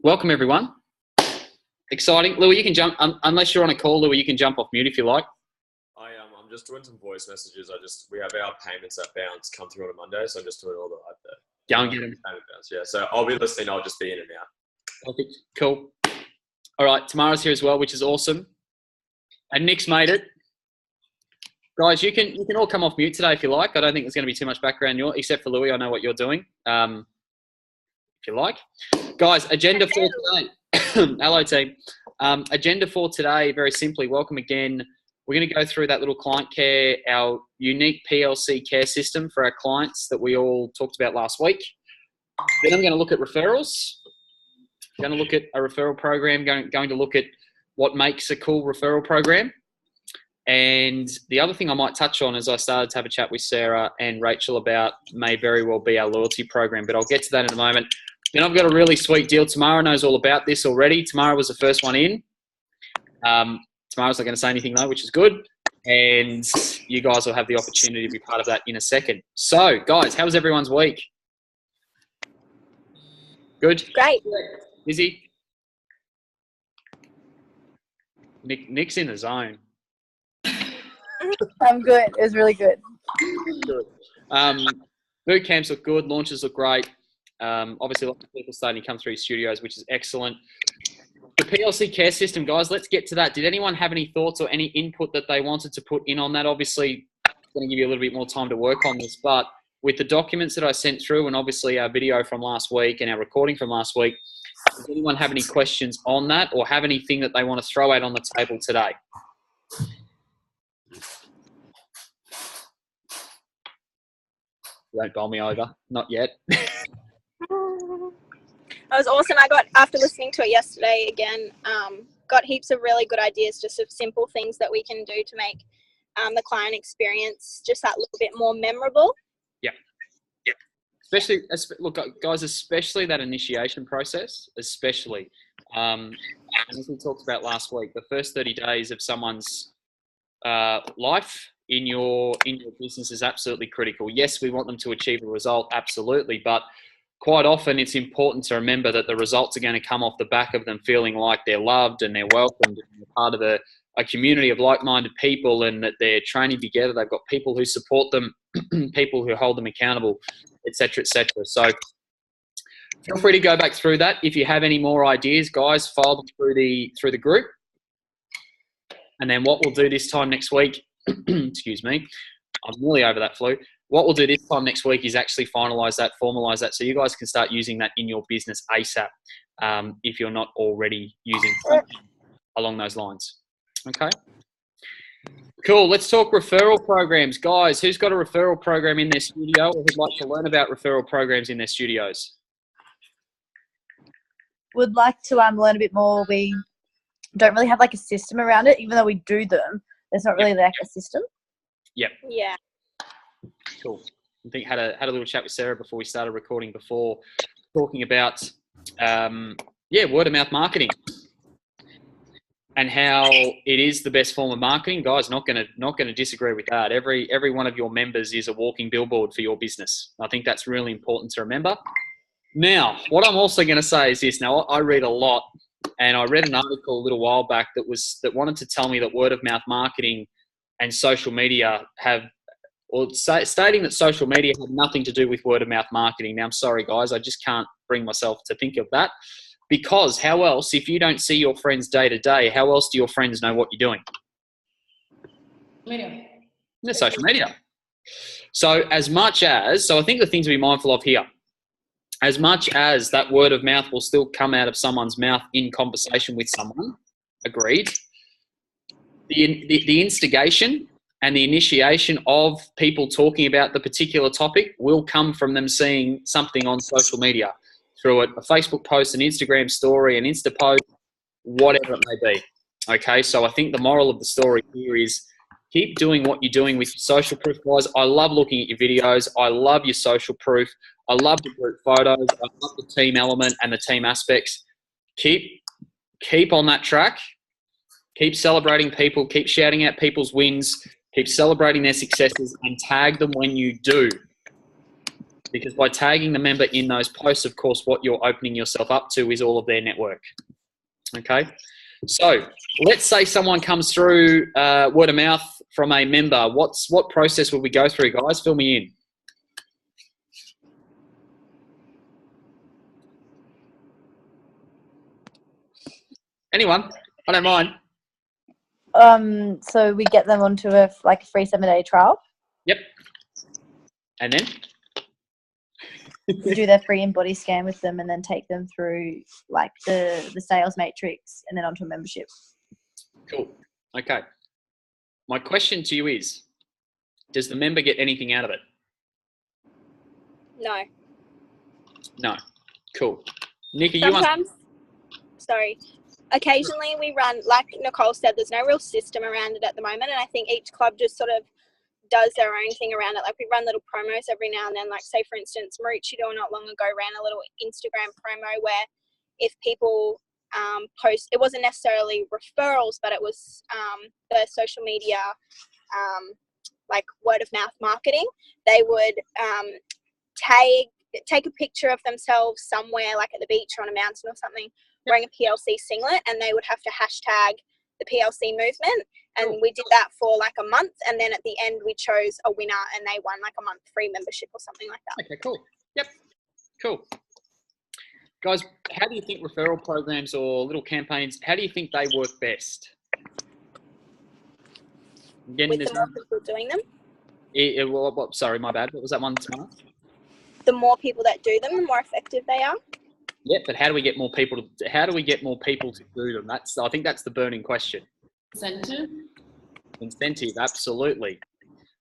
Welcome, everyone. Exciting. Louis, you can jump, unless you're on a call, Louis, you can jump off mute if you like. I'm just doing some voice messages. We have our payments that bounce come through on a Monday, so I'm just doing all the Go and get them. payment bounce. Yeah, so I'll be listening. I'll just be in and out. Perfect. Cool. All right, Tamara's here as well, which is awesome. And Nick's made it. Guys, you can all come off mute today if you like. I don't think there's going to be too much background, except for Louis. I know what you're doing. If you like. Guys, agenda for today. Hello, team. Agenda for today, very simply, welcome again. We're going to go through that little client care, our unique PLC care system for our clients that we all talked about last week. Then I'm going to look at referrals. I'm going to look at a referral program, going to look at what makes a cool referral program. And the other thing I might touch on as I started to have a chat with Sarah and Rachel about may very well be our loyalty program, but I'll get to that in a moment. Then I've got a really sweet deal. Tamara knows all about this already. Tamara was the first one in. Tamara's not going to say anything though, which is good. And you guys will have the opportunity to be part of that in a second. So, guys, how was everyone's week? Good? Great. Busy? Nick's in the zone. I'm good. It was really good. Good. Boot camps look good. Launches look great. Obviously, lots of people starting to come through studios, which is excellent. The PLC care system, guys, let's get to that. Did anyone have any thoughts or any input that they wanted to put in on that? Obviously, I'm going to give you a little bit more time to work on this, but with the documents that I sent through and obviously our video from last week and our recording from last week, does anyone have any questions on that or have anything that they want to throw out on the table today? Don't bowl me over. Not yet. That was awesome. I got, after listening to it yesterday again, got heaps of really good ideas, just of simple things that we can do to make the client experience just that little bit more memorable. Yeah. Especially, look, guys, especially that initiation process, especially. And as we talked about last week, the first 30 days of someone's life in your business is absolutely critical. Yes, we want them to achieve a result, absolutely, but quite often it's important to remember that the results are going to come off the back of them feeling like they're loved and they're welcomed and they're part of a community of like-minded people and that they're training together. They've got people who support them, people who hold them accountable, etc., etc. So feel free to go back through that. If you have any more ideas, guys, file them through the group. And then what we'll do this time next week, excuse me, I'm nearly over that flu. What we'll do this time next week is actually finalise that, formalise that, so you guys can start using that in your business ASAP if you're not already using something along those lines. Okay? Cool. Let's talk referral programs. Guys, who's got a referral program in their studio or who'd like to learn about referral programs in their studios? Would like to learn a bit more. We don't really have like a system around it, even though we do them. There's not really like a system. Yep. Yeah. Cool. I think had a little chat with Sarah before we started recording before, talking about word of mouth marketing and how it is the best form of marketing. Guys, not gonna disagree with that. Every one of your members is a walking billboard for your business. I think that's really important to remember. Now, what I'm also going to say is this. Now, I read a lot, and I read an article a little while back that wanted to tell me that word of mouth marketing and social media stating that social media had nothing to do with word of mouth marketing. Now, I'm sorry, guys, I just can't bring myself to think of that, because how else, if you don't see your friends day to day, how else do your friends know what you're doing? Media. Yeah, social media. So I think the thing to be mindful of here, as much as that word of mouth will still come out of someone's mouth in conversation with someone, agreed, the instigation and the initiation of people talking about the particular topic will come from them seeing something on social media, through a Facebook post, an Instagram story, an Insta post, whatever it may be. Okay, so I think the moral of the story here is keep doing what you're doing with your social proof, guys. I love looking at your videos. I love your social proof. I love the group photos. I love the team element and the team aspects. Keep on that track. Keep celebrating people. Keep shouting out people's wins. Keep celebrating their successes and tag them when you do. Because by tagging the member in those posts, of course, what you're opening yourself up to is all of their network. Okay. So let's say someone comes through word of mouth from a member. What process will we go through, guys? Fill me in. Anyone? I don't mind. So we get them onto a free 7-day trial. Yep. And then? We do their free in-body scan with them and then take them through like the sales matrix and then onto a membership. Cool. Okay. My question to you is, does the member get anything out of it? No. No. Cool. Nikki, Sometimes, occasionally we run, like Nicole said, there's no real system around it at the moment, and I think each club just sort of does their own thing around it. Like we run little promos every now and then, like say for instance Maruccido not long ago ran a little Instagram promo where if people post, it wasn't necessarily referrals, but it was the social media like word of mouth marketing. They would take a picture of themselves somewhere like at the beach or on a mountain or something, wearing a PLC singlet, and they would have to hashtag the PLC movement. And we did that for like a month, and then at the end we chose a winner and they won like a month free membership or something like that. Okay, cool. Yep. Cool. Guys, how do you think referral programs or little campaigns, how do you think they work best? With the more people doing them? Sorry, my bad. What was that one, Tamara? The more people that do them, the more effective they are. Yeah, but how do we get more people to do them? I think that's the burning question. Incentive, absolutely.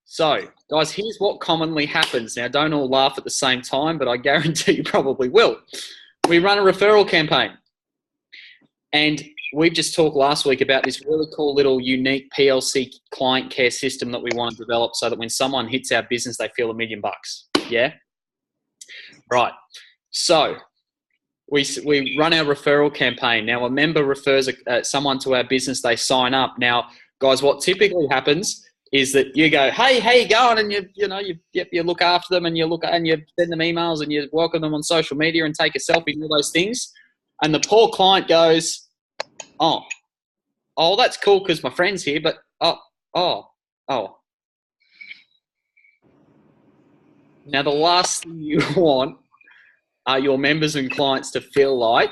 So, guys, here's what commonly happens. Now, don't all laugh at the same time, but I guarantee you probably will. We run a referral campaign. And we've just talked last week about this really cool little unique PLC client care system that we want to develop so that when someone hits our business, they feel $1 million. Yeah? Right. So, we run our referral campaign. Now, a member refers someone to our business, they sign up. Now, guys, what typically happens is that you go, hey, how you going? And you look after them and you send them emails and you welcome them on social media and take a selfie and all those things. And the poor client goes, oh, that's cool because my friend's here, but oh. Now, the last thing you want are your members and clients to feel like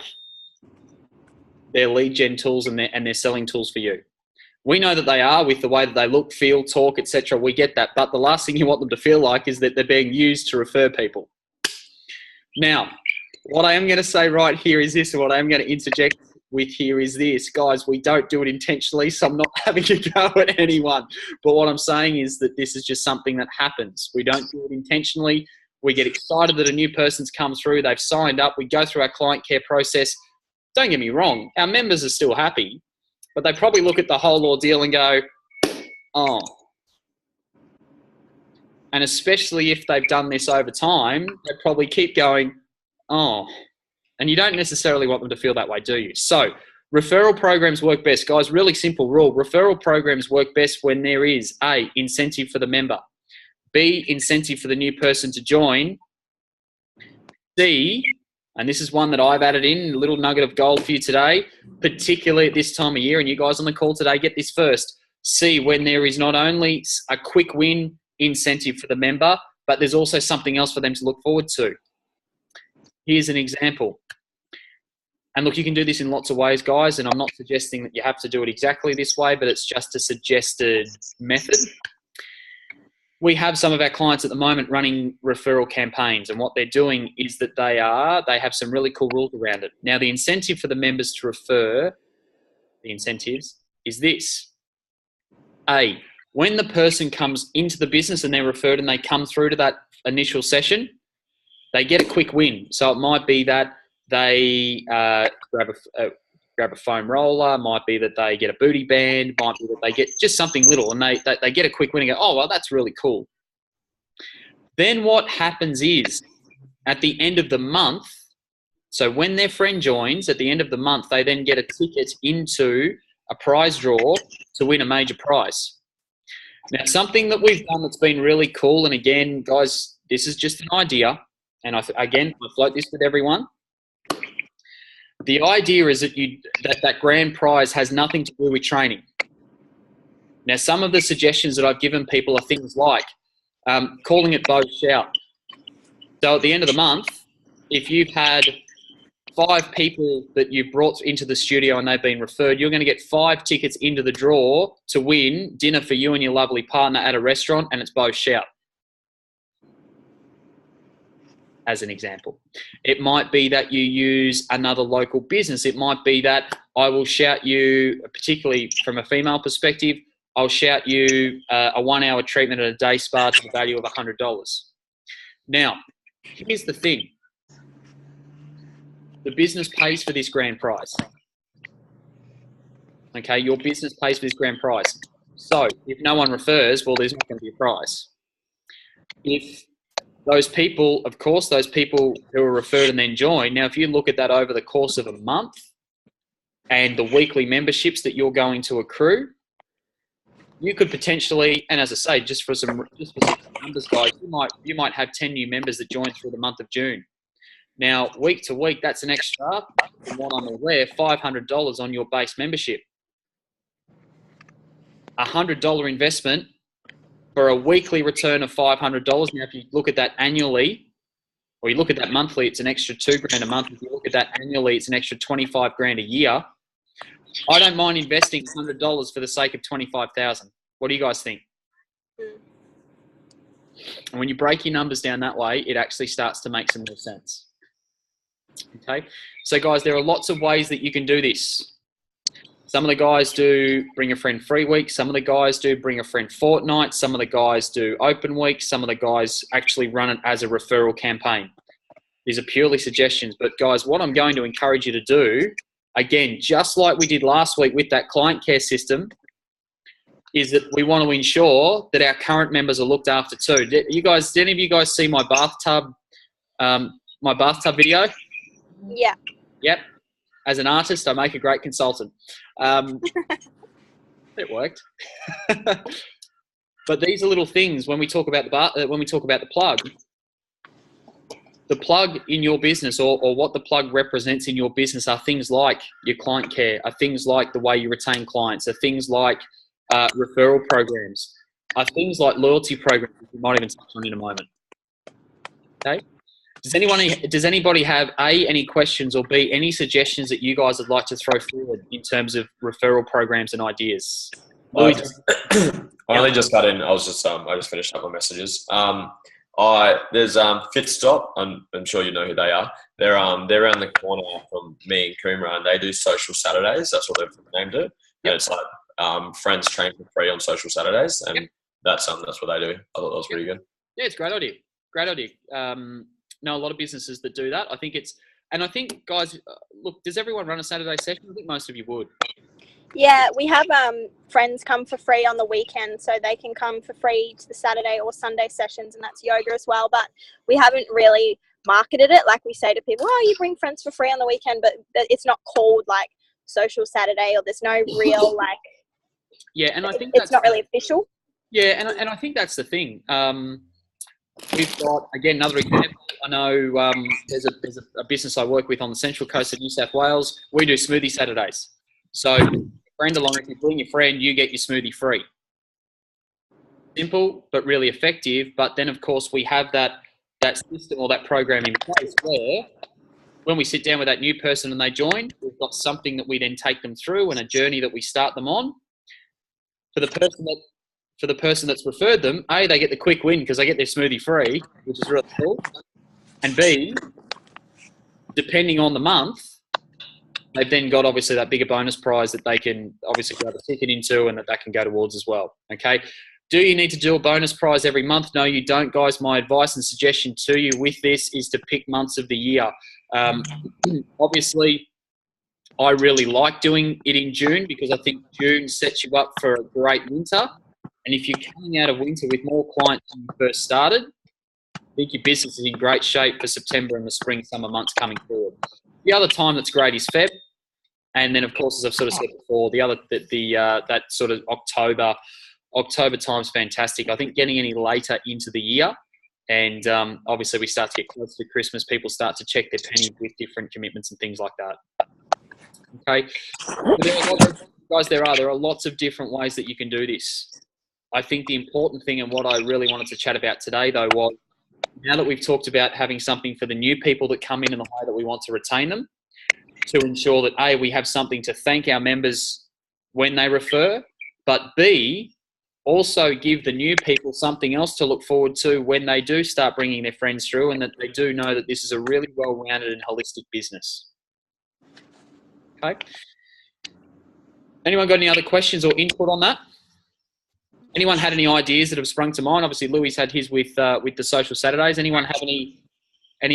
they're lead gen tools and they're selling tools for you. We know that they are with the way that they look, feel, talk, etc. We get that. But the last thing you want them to feel like is that they're being used to refer people. Now, what I am going to say right here is this, and what I am going to interject with here is this. Guys, we don't do it intentionally, so I'm not having to go at anyone. But what I'm saying is that this is just something that happens. We don't do it intentionally. We get excited that a new person's come through. They've signed up. We go through our client care process. Don't get me wrong. Our members are still happy, but they probably look at the whole ordeal and go, oh. And especially if they've done this over time, they probably keep going, oh. And you don't necessarily want them to feel that way, do you? So referral programs work best. Guys, really simple rule. Referral programs work best when there is A, incentive for the member. B, incentive for the new person to join. C, and this is one that I've added in, a little nugget of gold for you today, particularly at this time of year, and you guys on the call today, get this first. C, when there is not only a quick win incentive for the member, but there's also something else for them to look forward to. Here's an example. And look, you can do this in lots of ways, guys, and I'm not suggesting that you have to do it exactly this way, but it's just a suggested method. We have some of our clients at the moment running referral campaigns, and what they're doing is that they have some really cool rules around it. Now, the incentive for the members to refer, the incentives, is this. A, when the person comes into the business and they're referred and they come through to that initial session, they get a quick win. So it might be that they grab a foam roller, might be that they get a booty band, might be that they get just something little and they get a quick win and go, oh, well, that's really cool. Then what happens is at the end of the month, so when their friend joins at the end of the month, they then get a ticket into a prize draw to win a major prize. Now, something that we've done that's been really cool, and again, guys, this is just an idea, and again, I float this with everyone. The idea is that that grand prize has nothing to do with training. Now, some of the suggestions that I've given people are things like calling it Bo Shout. So at the end of the month, if you've had 5 people that you've brought into the studio and they've been referred, you're going to get 5 tickets into the draw to win dinner for you and your lovely partner at a restaurant, and it's Bo Shout, as an example. It might be that you use another local business. It might be that I will shout you, particularly from a female perspective, I'll shout you a 1-hour treatment at a day spa to the value of $100. Now, here's the thing. The business pays for this grand prize. Okay, your business pays for this grand prize. So if no one refers, well, there's not going to be a prize. If those people, of course, those people who are referred and then join, now if you look at that over the course of a month and the weekly memberships that you're going to accrue, you could potentially, and as I say, just for some numbers, guys, you might have 10 new members that join through the month of June. Now, week to week, that's an extra, from what I'm aware, $500 on your base membership. $100 investment for a weekly return of $500. Now, if you look at that annually, or you look at that monthly, it's an extra $2,000 a month. If you look at that annually, it's an extra $25,000 a year. I don't mind investing $100 for the sake of $25,000. What do you guys think? And when you break your numbers down that way, it actually starts to make some more sense. Okay, so guys, there are lots of ways that you can do this. Some of the guys do bring a friend free week. Some of the guys do bring a friend fortnight. Some of the guys do open weeks. Some of the guys actually run it as a referral campaign. These are purely suggestions. But guys, what I'm going to encourage you to do, again, just like we did last week with that client care system, is that we want to ensure that our current members are looked after too. Did any of you guys see my bathtub video? Yeah. Yep. As an artist, I make a great consultant. It worked. But these are little things when we talk about the plug in your business, or what the plug represents in your business, are things like your client care, are things like the way you retain clients, are things like referral programs, are things like loyalty programs, which we might even touch on in a moment. Okay. Does anybody have any questions, or B, any suggestions that you guys would like to throw forward in terms of referral programs and ideas? I only just got in. I just finished up my messages. There's Fit Stop. I'm sure you know who they are. They're around the corner from me and Coomera, and they do social Saturdays. That's what they've named it. And it's like friends train for free on social Saturdays, and that's what they do. I thought that was pretty good. Yeah, it's a great idea. Great idea. Know a lot of businesses that do that. I think, guys, look, does everyone run a Saturday session? I think most of you would. Yeah, we have friends come for free on the weekend, so they can come for free to the Saturday or Sunday sessions, and that's yoga as well. But we haven't really marketed it. Like we say to people, oh, you bring friends for free on the weekend, but it's not called like Social Saturday, or there's no real like. Yeah, and I think it's not really official. Yeah, and I think that's the thing. We've got, again, another example. I know there's a business I work with on the Central Coast of New South Wales. We do smoothie Saturdays. So, friend along, if you bring your friend, you get your smoothie free. Simple, but really effective. But then, of course, we have that system or that program in place where when we sit down with that new person and they join, we've got something that we then take them through and a journey that we start them on. For the person that's referred them, A, they get the quick win because they get their smoothie free, which is really cool. And B, depending on the month, they've then got obviously that bigger bonus prize that they can obviously grab a ticket into and that can go towards as well. Okay. Do you need to do a bonus prize every month? No, you don't, guys. My advice and suggestion to you with this is to pick months of the year. Obviously, I really like doing it in June because I think June sets you up for a great winter. And if you're coming out of winter with more clients than you first started, I think your business is in great shape for September and the spring, summer months coming forward. The other time that's great is Feb. And then, of course, as I've sort of said before, that sort of October time's fantastic. I think getting any later into the year And obviously we start to get close to Christmas. People start to check their pennies with different commitments and things like that. Okay. There are lots of different ways that you can do this. I think the important thing and what I really wanted to chat about today, though, was now that we've talked about having something for the new people that come in and the way that we want to retain them, to ensure that A, we have something to thank our members when they refer, but B, also give the new people something else to look forward to when they do start bringing their friends through, and that they do know that this is a really well-rounded and holistic business. Okay. Anyone got any other questions or input on that? Anyone had any ideas that have sprung to mind? Obviously, Louis had his with the Social Saturdays. Anyone have any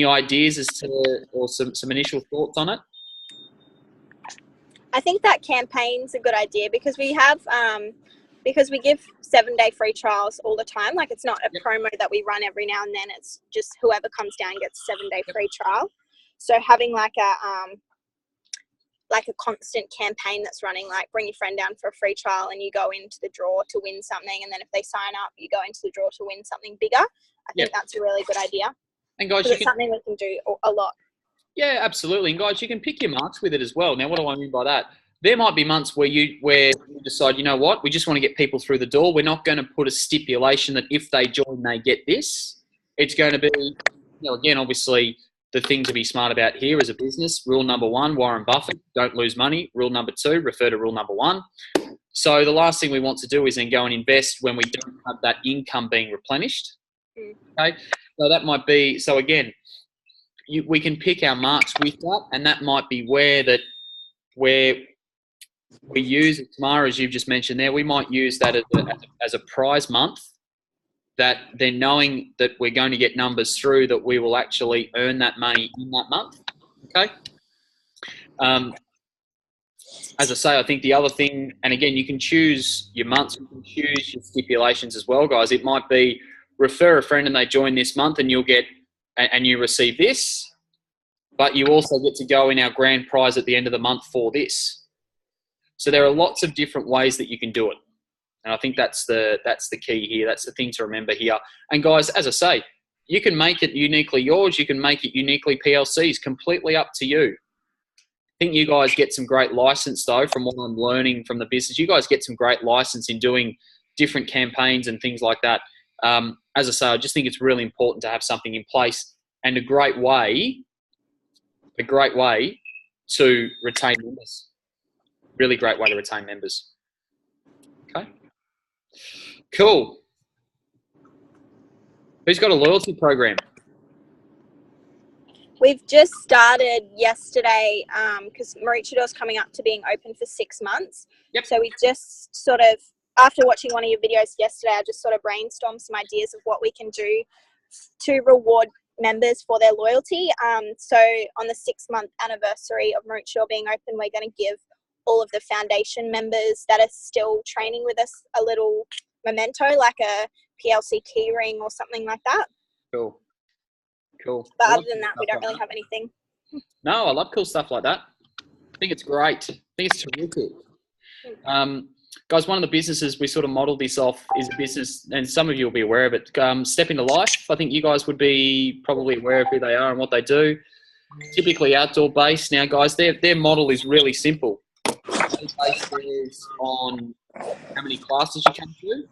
ideas as to, or some initial thoughts on it? I think that campaign's a good idea because we have because we give 7-day free trials all the time. Like, it's not a promo that we run every now and then. It's just whoever comes down gets a 7-day free trial. So having like a constant campaign that's running, like bring your friend down for a free trial and you go into the draw to win something, and then if they sign up, you go into the draw to win something bigger. I think that's a really good idea. And guys, it's something we can do a lot. Yeah, absolutely. And guys, you can pick your marks with it as well. Now, what do I mean by that? There might be months where you decide, you know what, we just want to get people through the door. We're not going to put a stipulation that if they join, they get this. It's going to be, you know, again, obviously, the thing to be smart about here as a business, rule number 1, Warren Buffett, don't lose money. Rule number 2, refer to rule number 1. So the last thing we want to do is then go and invest when we don't have that income being replenished. Okay, so that might be, so again, we can pick our marks with that, and that might be where we use it tomorrow, as you've just mentioned there. We might use that as a prize month, that then knowing that we're going to get numbers through, that we will actually earn that money in that month. Okay. As I say, I think the other thing, and again, you can choose your months, you can choose your stipulations as well, guys. It might be refer a friend and they join this month and you'll get, and you receive this, but you also get to go in our grand prize at the end of the month for this. So there are lots of different ways that you can do it. And I think that's the key here. That's the thing to remember here. And guys, as I say, you can make it uniquely yours. You can make it uniquely PLC's. Completely up to you. I think you guys get some great license, though, from what I'm learning from the business. You guys get some great license in doing different campaigns and things like that. As I say, I just think it's really important to have something in place, and a great way to retain members. Really great way to retain members. Okay. Cool. Who's got a loyalty program? We've just started yesterday because Maroochydore is coming up to being open for 6 months. Yep. So we just sort of, after watching one of your videos yesterday, I just sort of brainstormed some ideas of what we can do to reward members for their loyalty. So on the 6-month anniversary of Maroochydore being open, we're going to give all of the foundation members that are still training with us a little memento, like a PLC key ring or something like that. Cool. But other than that, we don't really have anything. No, I love cool stuff like that. I think it's great. I think it's terrific. Guys, one of the businesses we sort of modelled this off is a business, and some of you will be aware of it, Step Into Life. I think you guys would be probably aware of who they are and what they do. Typically outdoor based. Now, guys, their model is really simple. They base theirs on how many classes you come through,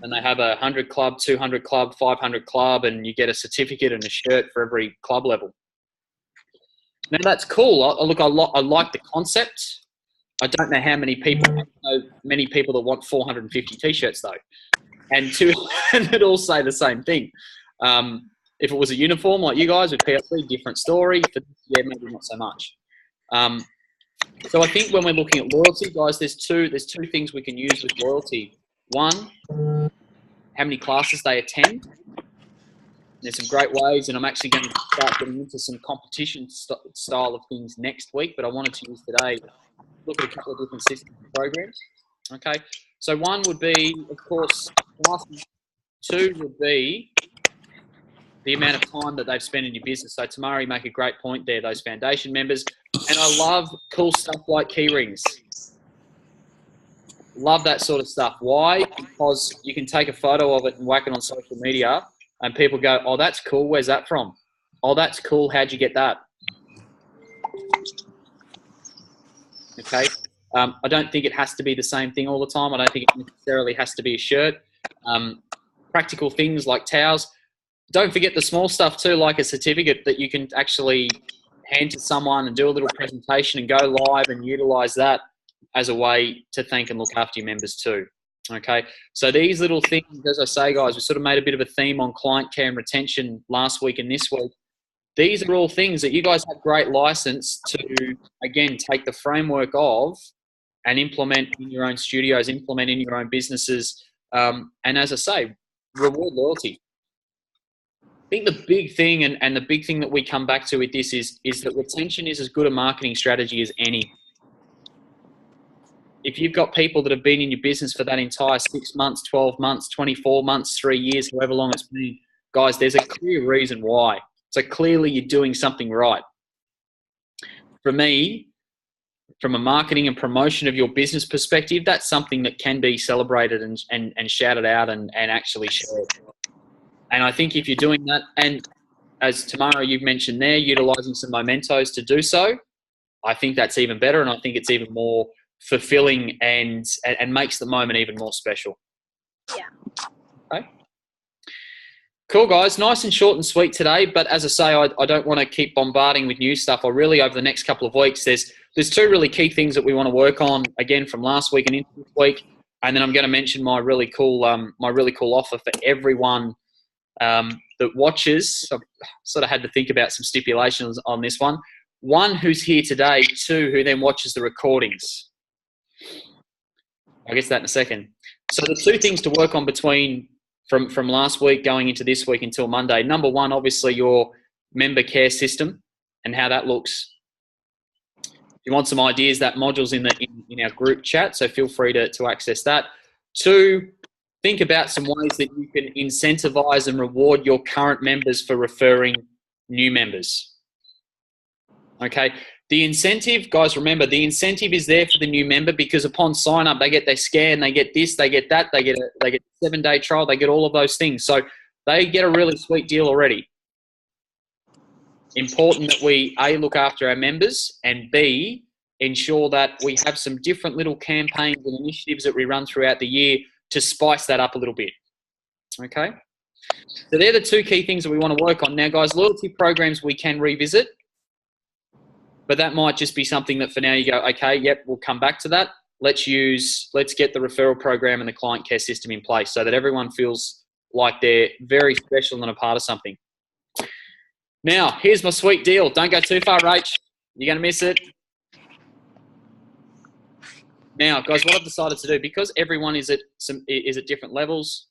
and they have 100 club, 200 club, 500 club, and you get a certificate and a shirt for every club level. Now, that's cool. I like the concept. I don't know how many people, many people that want 450 t-shirts though, and it all say the same thing. If it was a uniform like you guys with PLC, different story. Yeah, maybe not so much. So I think when we're looking at loyalty, guys, there's two things we can use with loyalty. One, how many classes they attend. There's some great ways, and I'm actually going to start getting into some competition style of things next week, but I wanted to use today, look at a couple of different systems and programs. Okay, so one would be, of course, classes. 2 would be the amount of time that they've spent in your business. So Tamari, make a great point there, those foundation members. And I love cool stuff like key rings. Love that sort of stuff. Why? Because you can take a photo of it and whack it on social media. And people go, oh, that's cool. Where's that from? Oh, that's cool. How'd you get that? Okay. I don't think it has to be the same thing all the time. I don't think it necessarily has to be a shirt. Practical things like towels. Don't forget the small stuff too, like a certificate that you can actually hand to someone and do a little presentation and go live and utilize that as a way to thank and look after your members too. Okay, so these little things, as I say, guys, we sort of made a bit of a theme on client care and retention last week and this week. These are all things that you guys have great license to, again, take the framework of and implement in your own studios, implement in your own businesses. And as I say, reward loyalty. I think the big thing and the big thing that we come back to with this is that retention is as good a marketing strategy as any. If you've got people that have been in your business for that entire 6 months, 12 months, 24 months, 3 years, however long it's been, guys, there's a clear reason why. So clearly you're doing something right. For me, from a marketing and promotion of your business perspective, that's something that can be celebrated and shouted out and actually shared. And I think if you're doing that, and as Tamara, you've mentioned there, utilizing some mementos to do so, I think that's even better. And I think it's even more fulfilling and makes the moment even more special. Yeah. Okay. Cool, guys. Nice and short and sweet today. But as I say, I don't want to keep bombarding with new stuff. I really, over the next couple of weeks, there's two really key things that we want to work on, again, from last week and into this week. And then I'm going to mention my really cool offer for everyone that watches. I've sort of had to think about some stipulations on this one. One, who's here today. Two, who then watches the recordings. I'll get to that in a second. So the two things to work on from last week going into this week until Monday. Number one, obviously your member care system and how that looks. If you want some ideas, that module's in our group chat, so feel free to access that. Two, think about some ways that you can incentivize and reward your current members for referring new members. Okay. The incentive, guys, remember, the incentive is there for the new member because upon sign up, they get their scan, they get this, they get that, they get a 7-day trial, they get all of those things. So they get a really sweet deal already. Important that we, A, look after our members, and B, ensure that we have some different little campaigns and initiatives that we run throughout the year to spice that up a little bit. Okay? So they're the two key things that we want to work on. Now, guys, loyalty programs we can revisit. But that might just be something that for now you go, okay, yep, we'll come back to that. Let's get the referral program and the client care system in place so that everyone feels like they're very special and a part of something. Now, here's my sweet deal. Don't go too far, Rach. You're going to miss it. Now, guys, what I've decided to do, because everyone is at different levels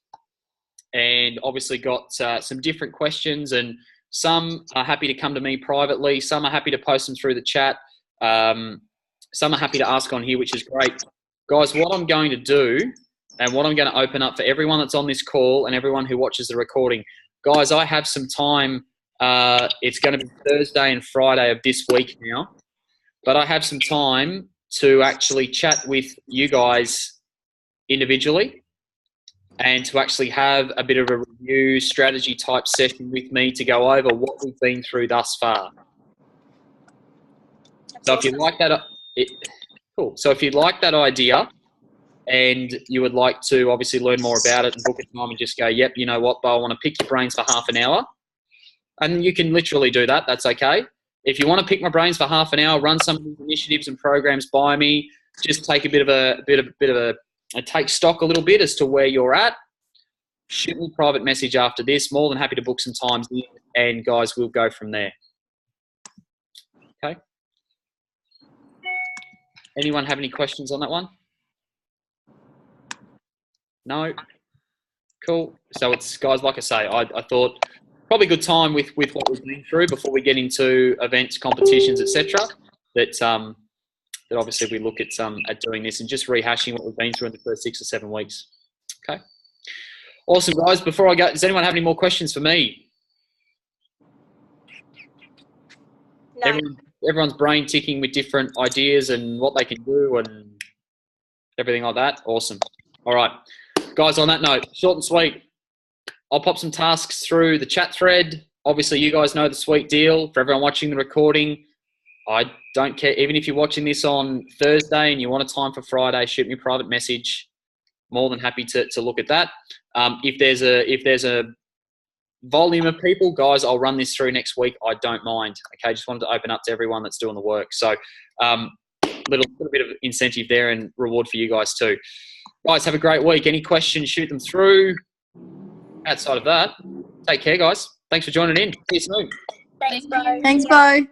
and obviously got some different questions, and some are happy to come to me privately. Some are happy to post them through the chat. Some are happy to ask on here, which is great. Guys, what I'm going to do and what I'm going to open up for everyone that's on this call and everyone who watches the recording. Guys, I have some time. It's going to be Thursday and Friday of this week now. But I have some time to actually chat with you guys individually and to actually have a bit of a review strategy type session with me to go over what we've been through thus far. So if you like that, cool. So if you'd like that idea and you would like to obviously learn more about it and book a time and just go, yep, you know what, Bo, I want to pick your brains for half an hour. And you can literally do that. That's okay. If you want to pick my brains for half an hour, run some of these initiatives and programs by me, just take a bit of a take stock a little bit as to where you're at. Shoot me a private message after this. More than happy to book some times in, and guys, we'll go from there. Okay. Anyone have any questions on that one? No? Cool. So it's, guys, like I say, I thought probably a good time with what we've been through before we get into events, competitions, etc. That obviously we look at doing this and just rehashing what we've been through in the first 6 or 7 weeks. Okay. Awesome, guys. Before I go, does anyone have any more questions for me? No. Everyone's brain ticking with different ideas and what they can do and everything like that. Awesome. All right. Guys, on that note, short and sweet, I'll pop some tasks through the chat thread. Obviously, you guys know the sweet deal. For everyone watching the recording, I don't care. Even if you're watching this on Thursday and you want a time for Friday, shoot me a private message. More than happy to look at that. If there's a volume of people, guys, I'll run this through next week. I don't mind. Okay, just wanted to open up to everyone that's doing the work. So, little bit of incentive there and reward for you guys too. Guys, have a great week. Any questions, shoot them through. Outside of that, take care, guys. Thanks for joining in. See you soon. Thanks, bro. Thanks, Bo.